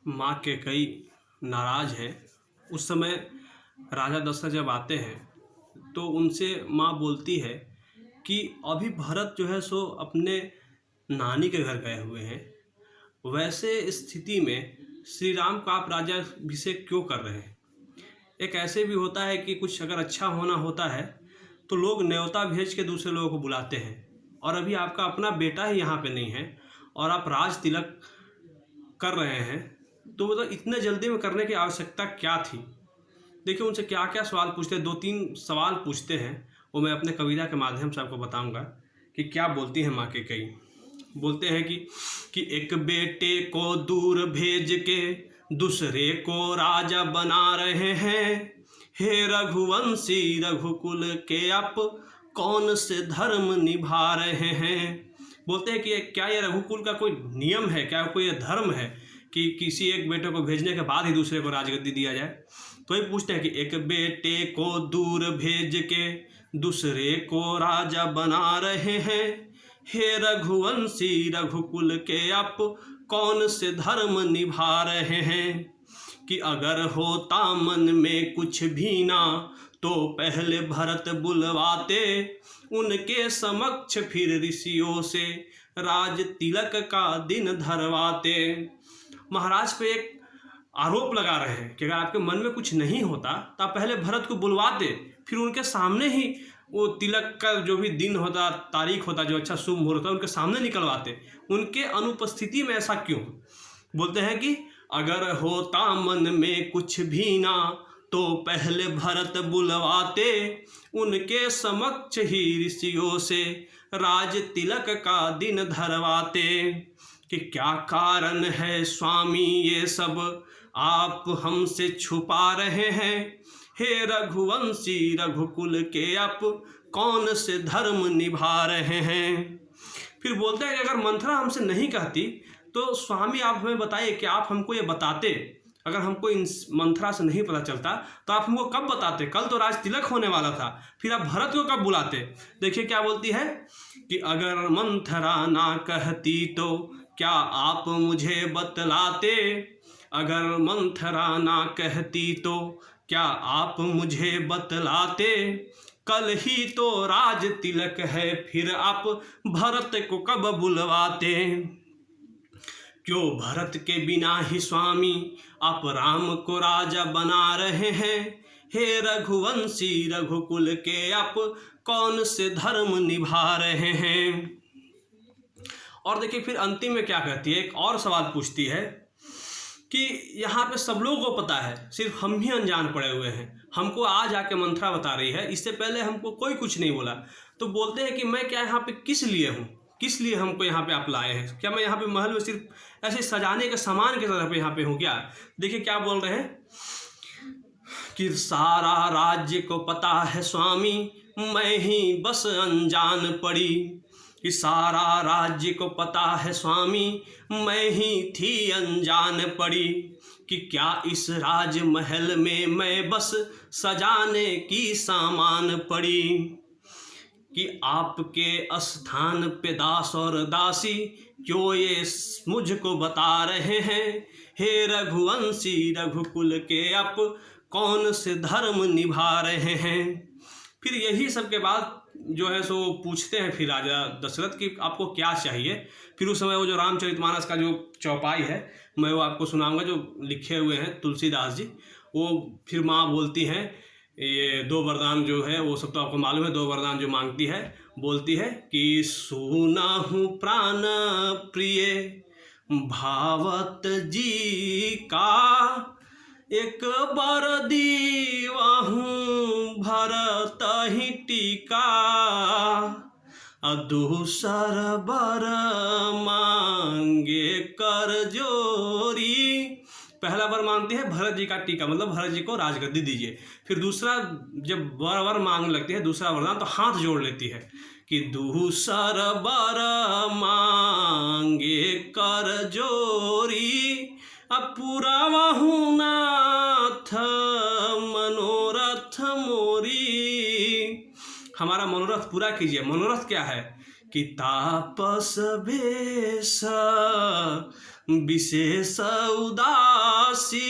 माँ कैकेयी नाराज है। उस समय राजा दशरथ जब आते हैं तो उनसे माँ बोलती है कि अभी भरत जो है सो अपने नानी के घर गए हुए हैं, वैसे स्थिति में श्री राम का आप राज्याभिषेक क्यों कर रहे हैं। एक ऐसे भी होता है कि कुछ अगर अच्छा होना होता है तो लोग न्योता भेज के दूसरे लोगों को बुलाते हैं, और अभी आपका अपना बेटा ही यहाँ पे नहीं है और आप राज तिलक कर रहे हैं, तो मतलब इतने जल्दी में करने की आवश्यकता क्या थी। देखिए उनसे क्या क्या सवाल पूछते हैं, 2-3 सवाल पूछते हैं, वो मैं अपने कविता के माध्यम से आपको बताऊंगा कि क्या बोलती हैं माँ कैकेयी। बोलते हैं कि एक बेटे को दूर भेज के दूसरे को राजा बना रहे हैं, हे रघुवंशी रघुकुल के आप कौन से धर्म निभा रहे हैं। बोलते हैं कि क्या ये रघुकुल का कोई नियम है, क्या कोई ये धर्म है कि किसी एक बेटे को भेजने के बाद ही दूसरे को राजगद्दी दिया जाए। तो ये पूछते हैं कि एक बेटे को दूर भेज के दूसरे को राजा बना रहे हैं, हे रघुवंशी रघुकुल के आप कौन से धर्म निभा रहे हैं। कि अगर होता मन में कुछ भी ना तो पहले भरत बुलवाते, उनके समक्ष फिर ऋषियों से राज तिलक का दिन धरवाते। महाराज पे एक आरोप लगा रहे हैं कि अगर आपके मन में कुछ नहीं होता तो आप पहले भरत को बुलवाते, फिर उनके सामने ही वो तिलक का जो भी दिन होता, तारीख होता, जो अच्छा शुभ मुहूर्त होता, उनके सामने निकलवाते। उनके अनुपस्थिति में ऐसा क्यों। बोलते हैं कि अगर होता मन में कुछ भी ना तो पहले भरत बुलवाते, उनके समक्ष ही ऋषियों से राज तिलक का दिन धरवाते। कि क्या कारण है स्वामी ये सब आप हमसे छुपा रहे हैं, हे रघुवंशी रघुकुल के आप कौन से धर्म निभा रहे हैं। फिर बोलते हैं कि अगर मंथरा हमसे नहीं कहती तो स्वामी आप हमें बताइए कि आप हमको ये बताते, अगर हमको इन मंथरा से नहीं पता चलता तो आप हमको कब बताते। कल तो राज तिलक होने वाला था, फिर आप भरत को कब बुलाते। देखिए क्या बोलती है कि अगर मंथरा ना कहती तो क्या आप मुझे बतलाते, अगर मंथरा ना कहती तो क्या आप मुझे बतलाते। कल ही तो राज तिलक है, फिर आप भरत को कब बुलवाते। क्यों भरत के बिना ही स्वामी आप राम को राजा बना रहे हैं, हे रघुवंशी रघुकुल के आप कौन से धर्म निभा रहे हैं। और देखिए फिर अंतिम में क्या कहती है, एक और सवाल पूछती है कि यहाँ पे सब लोगों को पता है, सिर्फ हम ही अनजान पड़े हुए हैं। हमको आज आके मंथरा बता रही है, इससे पहले हमको कोई कुछ नहीं बोला। तो बोलते हैं कि मैं क्या यहाँ पे किस लिए हूँ, किस लिए हमको यहाँ पे आप लाए हैं। क्या मैं यहाँ पे महल में सिर्फ ऐसे सजाने के सामान की तरह पे यहाँ पे हूँ क्या। देखिए क्या बोल रहे हैं कि सारा राज्य को पता है स्वामी, मैं ही बस अनजान पड़ी। कि सारा राज्य को पता है स्वामी, मैं ही थी अनजान पड़ी। कि क्या इस राजमहल में मैं बस सजाने की सामान पड़ी। कि आपके स्थान पे दास और दासी क्यों ये मुझको बता रहे हैं, हे रघुवंशी रघुकुल के आप कौन से धर्म निभा रहे हैं। फिर यही सब के बाद जो है सो पूछते हैं फिर राजा दशरथ कि आपको क्या चाहिए। फिर उस समय वो जो रामचरितमानस का जो चौपाई है मैं वो आपको सुनाऊंगा, जो लिखे हुए हैं तुलसीदास जी। वो फिर माँ बोलती हैं ये 2 वरदान जो है वो सब तो आपको मालूम है। 2 वरदान जो मांगती है, बोलती है कि सुना हूँ प्राण प्रिय भावत जी का, एक बार दीवाहूँ भरत ही टीका, दूसर बर मांगे कर जोरी। पहला वर मांगती है भरत जी का टीका, मतलब भरत जी को राजगद्दी दीजिए। फिर दूसरा जब वर मांगने लगती है, दूसरा वरदान, तो हाथ जोड़ लेती है कि दूसर वर मांगे कर जोरी, पुरावहु नाथ मनोरथ मोरी। हमारा मनोरथ पूरा कीजिए। मनोरथ क्या है कि तापस भेष विशेष उदासी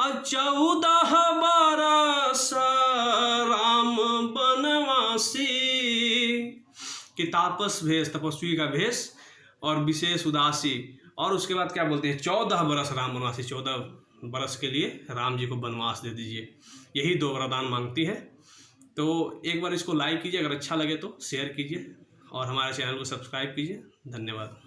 14 बरस राम बनवासी। कि तापस भेष, तपस्वी का भेष, और विशेष उदासी, और उसके बाद क्या बोलते हैं, 14 बरस राम बनवासी, 14 बरस के लिए राम जी को वनवास दे दीजिए। यही 2 वरदान मांगती है। तो एक बार इसको लाइक कीजिए, अगर अच्छा लगे तो शेयर कीजिए और हमारे चैनल को सब्सक्राइब कीजिए। धन्यवाद।